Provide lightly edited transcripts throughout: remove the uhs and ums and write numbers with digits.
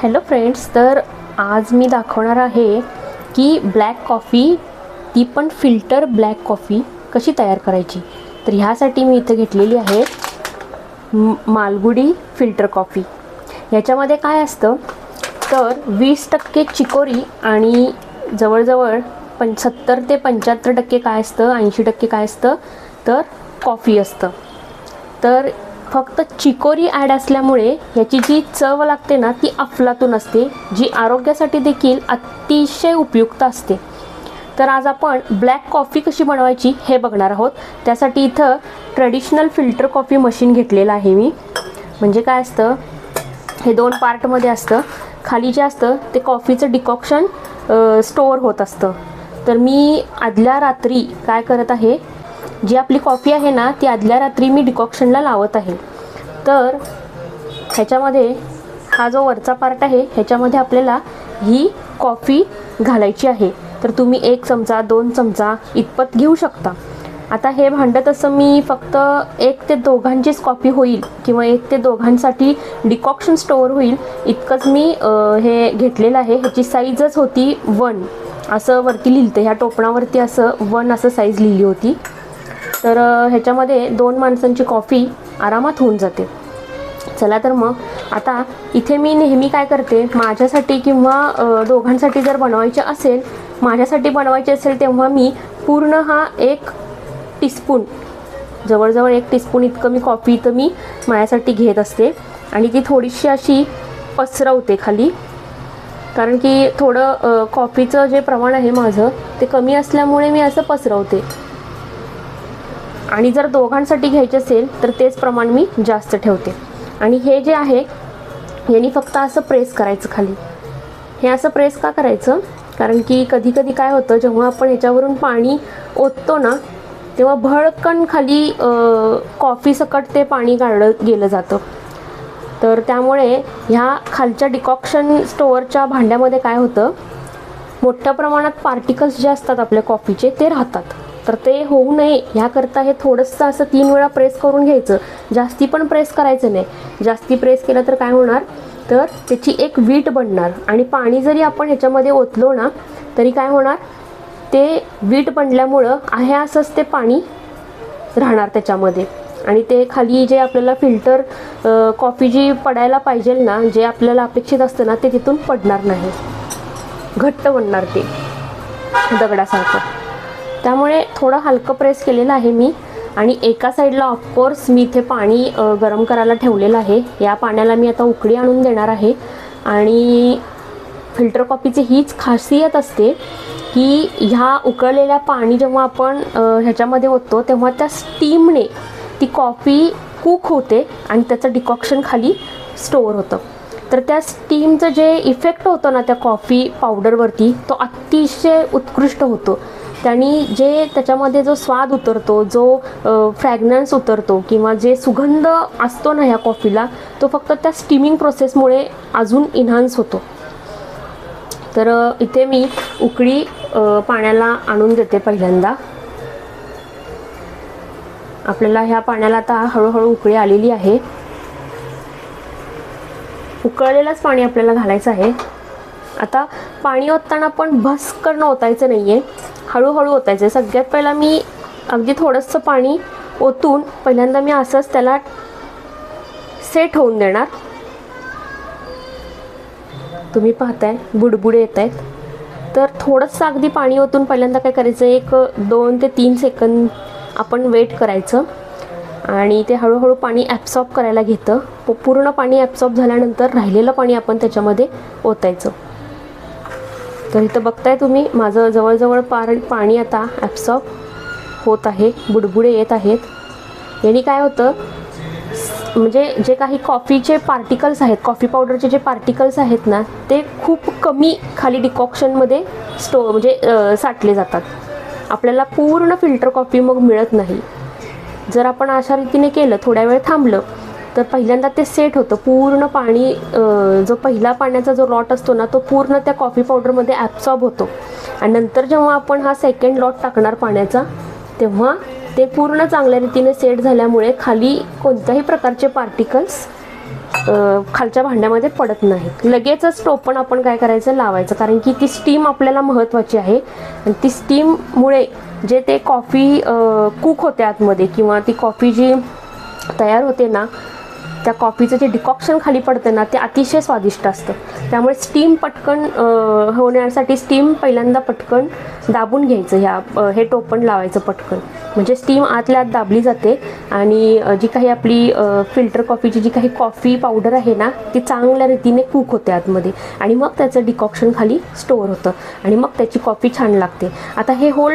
Hello friends, तर आज मी दाखवणार आहे की ब्लॅक कॉफ़ी, ती पण फिल्टर ब्लॅक कॉफ़ी कशी तयार करायची. तर ह्यासाठी मी इथे घेतलेली आहे मालगुडी फिल्टर कॉफ़ी. याच्यामध्ये काय असतं तर 20% चिकोरी आणि जवळजवळ 70 ते 75% काय असतं, 80% काय असतं तर कॉफ़ी असतं. तर फक्त चिकोरी ॲड असल्यामुळे याची जी चव लागते ना ती अफलातून असते, जी आरोग्यासाठी देखील अतिशय उपयुक्त असते. तर आज आपण ब्लॅक कॉफ़ी कशी बनवायची हे बघणार आहोत. त्यासाठी इथं ट्रेडिशनल फिल्टर कॉफ़ी मशीन घेतलेलं आहे मी. म्हणजे काय असतं, हे 2 पार्टमध्ये असतं. खाली जे असतं ते कॉफ़ीचं डिकॉक्शन स्टोअर होत असतं. तर मी आदल्या रात्री काय करत आहे, जी आपली कॉफ़ी आहे ना ती आदल्या रात्री मी डिकॉक्शनला लावत आहे. तर ह्याच्यामध्ये हा जो वरचा पार्ट आहे ह्याच्यामध्ये आपल्याला ही कॉफ़ी घालायची आहे. तर तुम्ही 1 चमचा 2 चमचा इतपत घेऊ शकता. आता हे भांडं तसं मी फक्त 1 ते 2घांचीच कॉफ़ी होईल किंवा 1 ते 2घांसाठी डिकॉक्शन स्टोअर होईल इतकंच मी हे घेतलेलं आहे. ह्याची साईजच होती 1 असं वरती लिहिलं, ह्या टोपणावरती असं 1 असं साईज लिहिली होती. तर ह्याच्यामध्ये 2 माणसांची कॉफ़ी आरामात होऊन जाते. चला तर मग आता इथे मी नेहमी काय करते, माझ्यासाठी किंवा दोघांसाठी जर बनवायचे असेल, माझ्यासाठी बनवायचे असेल तेव्हा मी पूर्ण हा 1 टीस्पून, जवळजवळ 1 टीस्पून इतकं मी कॉफ़ी इथं मी माझ्यासाठी घेत असते. आणि ती थोडीशी अशी पसरवते खाली, कारण की थोडं कॉफ़ीचं जे प्रमाण आहे माझं ते कमी असल्यामुळे मी असं पसरवते. आणि जर दोघांसाठी घ्यायचे असेल तर तेच प्रमाण मी जास्त ठेवते. आणि हे जे आहे यांनी फक्त असं प्रेस करायचं खाली. हे असं प्रेस का करायचं, कारण की कधी कधी काय होतं, जेव्हा आपण ह्याच्यावरून पाणी ओततो ना तेव्हा भडकन खाली कॉफ़ी सकट ते पाणी काढलं गेलं जातं. तर त्यामुळे ह्या खालच्या डिकॉक्शन स्टोअरच्या भांड्यामध्ये काय होतं, मोठ्या प्रमाणात पार्टिकल्स जे असतात आपल्या कॉफ़ीचे ते राहतात. तर ते होऊ नये ह्याकरता हे थोडंसं असं 3 वेळा प्रेस करून घ्यायचं. जास्ती पण प्रेस करायचं नाही. जास्ती प्रेस केलं तर काय होणार, तर त्याची एक वीट बनणार. आणि पाणी जरी आपण ह्याच्यामध्ये ओतलो ना तरी काय होणार, ते वीट बनल्यामुळं आहे असंच ते पाणी राहणार त्याच्यामध्ये. आणि ते खाली जे आपल्याला फिल्टर कॉफ़ी जी पडायला पाहिजे ना, जे आपल्याला अपेक्षित असतं ना ते तिथून पडणार नाही, घट्ट बनणार ते दगडासारखं. त्यामुळे थोडं हलकं प्रेस केलेलं आहे मी. आणि एका साईडला ऑफकोर्स मी इथे पाणी गरम करायला ठेवलेलं आहे. या पाण्याला मी आता उकळी आणून देणार आहे. आणि फिल्टर कॉफ़ीची हीच खासियत असते की ह्या उकळलेल्या पाणी जेव्हा आपण ह्याच्यामध्ये ओततो तेव्हा त्या स्टीमने ती कॉफ़ी कुक होते आणि त्याचं डिकॉक्शन खाली स्टोअर होतं. तर त्या स्टीमचं जे इफेक्ट होतं ना त्या कॉफ़ी पावडरवरती, तो अतिशय उत्कृष्ट होतो. त्यांनी जे त्याच्यामध्ये जो स्वाद उतरतो, जो फ्रॅग्रन्स उतरतो किंवा जे सुगंध असतो ना ह्या कॉफ़ीला, तो फक्त त्या स्टीमिंग प्रोसेसमुळे अजून इन्हान्स होतो. तर इथे मी उकळी पाण्याला आणून देते पहिल्यांदा. आपल्याला ह्या पाण्याला आता हळूहळू उकळी आलेली आहे. उकळलेलंच पाणी आपल्याला घालायचं आहे. आता पाणी ओतताना पण भस्कन ओतायचं नाही आहे, हळूहळू ओतायचं आहे. सगळ्यात पहिला मी अगदी थोडंसं पाणी ओतून पहिल्यांदा मी असंच त्याला सेट होऊन देणार. तुम्ही पाहताय बुडबुडे येत आहेत. तर थोडंसं अगदी पाणी ओतून पहिल्यांदा काय करायचं, 1 2 ते 3 सेकंद आपण वेट करायचं. आणि ते हळूहळू पाणी ॲब्सॉर्ब करायला घेतं. पूर्ण पाणी ॲब्सॉर्ब झाल्यानंतर राहिलेलं पाणी आपण त्याच्यामध्ये ओतायचं. तर इथं बघताय तुम्ही माझं जवळजवळ पाणी आता ॲब्सॉर्ब होत आहे, बुडबुडे येत आहेत. याने काय होतं, म्हणजे जे काही कॉफ़ीचे पार्टिकल्स आहेत, कॉफ़ी पावडरचे जे पार्टिकल्स आहेत ना ते खूप कमी खाली डिकॉक्शनमध्ये म्हणजे साठले जातात. आपल्याला पूर्ण फिल्टर कॉफ़ी मग मिळत नाही. जर आपण अशा रीतीने केलं, थोड्या वेळ थांबलं, तर पहिल्यांदा ते सेट होतं. पूर्ण पाणी जो पहिला पाण्याचा जो लॉट असतो ना तो पूर्ण त्या कॉफ़ी पावडरमध्ये ॲब्सॉर्ब होतो. आणि नंतर जेव्हा आपण हा सेकंड लॉट टाकणार पाण्याचा, तेव्हा ते पूर्ण चांगल्या रीतीने सेट झाल्यामुळे खाली कोणत्याही प्रकारचे पार्टिकल्स खालच्या भांड्यामध्ये पडत नाही. लगेचच टोपण आपण काय करायचं, लावायचं, कारण की ती स्टीम आपल्याला महत्त्वाची आहे. आणि ती स्टीममुळे जे ते कॉफी कुक होते आतमध्ये, किंवा ती कॉफी जी तयार होते ना, त्या कॉफीचं जे डिकॉक्शन खाली पडतं ना, ते अतिशय स्वादिष्ट असतं. त्यामुळे स्टीम पटकन होण्यासाठी स्टीम पहिल्यांदा पटकन दाबून घ्यायचं, हे टोपण लावायचं पटकन, म्हणजे स्टीम आतल्या आत दाबली जाते आणि जी काही आपली फिल्टर कॉफीची जी काही कॉफी पावडर आहे ना, ती चांगल्या रीतीने कुक होते आतमध्ये, आणि मग त्याचं डिकॉक्शन खाली स्टोअर होतं आणि मग त्याची कॉफी छान लागते. आता हे होल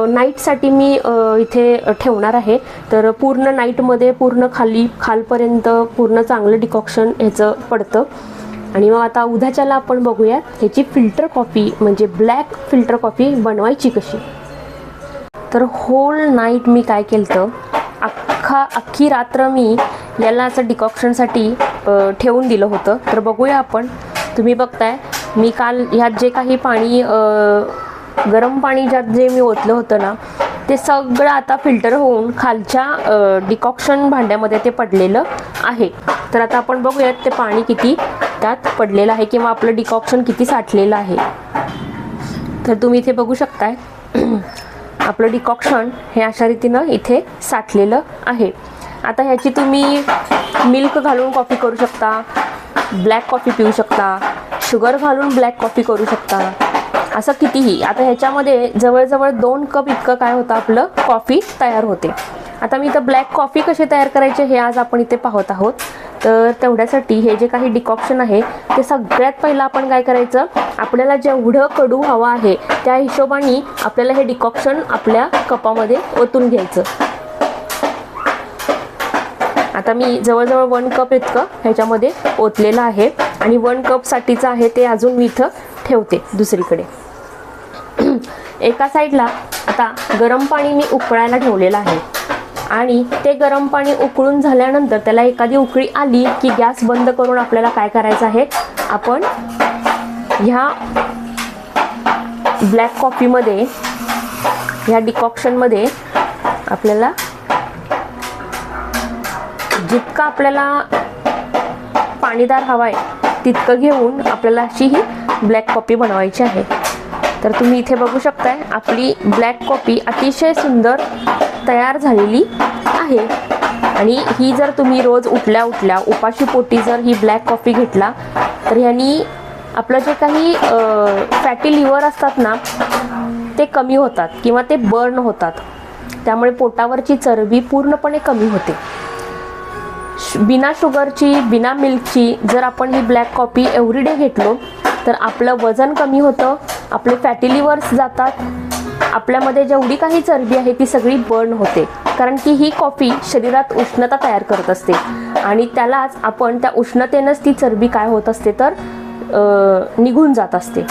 नाईटसाठी मी इथे ठेवणार आहे. तर पूर्ण नाईटमध्ये पूर्ण खालपर्यंत पूर्ण चांगलं डिकॉक्शन ह्याचं पडतं. आणि मग आता उद्याच्याला आपण बघूया ह्याची फिल्टर कॉफी, म्हणजे ब्लॅक फिल्टर कॉफी बनवायची कशी. तर होल नाईट मी काय केलं, अख्खी रात्र मी याला असं डिकॉक्शनसाठी ठेवून दिलं होतं. तर बघूया आपण. तुम्ही बघताय मी काल ह्यात जे काही पाणी, गरम पाणी ज्यात जे मी ओतलं होतं ना, ते सगळं आता फिल्टर होऊन खालच्या डिकॉक्शन भांड्यामध्ये ते पडलेलं आहे. तर आता आपण बघूयात ते पाणी किती त्यात पडलेलं आहे, किंवा आपलं डिकॉक्शन किती साठलेलं आहे. तर तुम्ही इथे बघू शकताय आपलं डिकॉक्शन हे अशा रीतीनं इथे साठलेलं आहे. आता ह्याची तुम्ही मिल्क घालून कॉफी करू शकता, ब्लॅक कॉफी पिऊ शकता, शुगर घालून ब्लॅक कॉफी करू शकता, असं कितीही. आता ह्याच्यामध्ये जवळजवळ 2 कप इतकं काय होतं, आपलं कॉफी तयार होते. आता मी इथं ब्लॅक कॉफी कशी तयार करायचे हे आज आपण इथे पाहत आहोत. तर तेवढ्यासाठी हे जे काही डिकॉक्शन आहे ते सगळ्यात पहिलं आपण काय करायचं, आपल्याला जेवढं कडू हवं आहे त्या हिशोबाने आपल्याला हे डिकॉक्शन आपल्या कपामध्ये ओतून घ्यायचं. आता मी जवळजवळ 1 कप इतकं ह्याच्यामध्ये ओतलेलं आहे, आणि 1 कपसाठीचं आहे ते अजून मी इथं ठेवते दुसरीकडे. एका साईडला आता गरम पाणी मी उकळायला ठेवलेलं आहे, आणि ते गरम पाणी उकळून झाल्यानंतर त्याला एखादी उकळी आली की गॅस बंद करून आपल्याला काय करायचं आहे, आपण ह्या ब्लॅक कॉफीमध्ये, ह्या डिकॉक्शनमध्ये आपल्याला जितका आपल्याला पाणीदार हवा आहे तितकं घेऊन आपल्याला अशी ही ब्लॅक कॉफी बनवायची आहे. तर तुम्ही इथे बघू शकताय आपली ब्लॅक कॉफी अतिशय सुंदर तयार झालेली आहे. आणि ही जर तुम्ही रोज उठल्या उठल्या उपाशी पोटी जर ही ब्लॅक कॉफी घेतला तर ह्यानी आपलं जे काही फॅटी लिव्हर असतात ना ते कमी होतात, किंवा ते बर्न होतात. त्यामुळे पोटावरची चरबी पूर्णपणे कमी होते. बिना शुगरची, बिना मिल्कची जर आपण ही ब्लॅक कॉफी एव्हरीडे घेतलो तर आपलं वजन कमी होतं, आपले फॅटी लिव्हर्स जातात, आपल्यामध्ये जेवढी काही चरबी आहे ती सगळी बर्न होते. कारण की ही कॉफी शरीरात उष्णता तयार करत असते, आणि त्यालाच आपण त्या उष्णतेनंच ती चरबी काय होत असते तर निघून जात असते.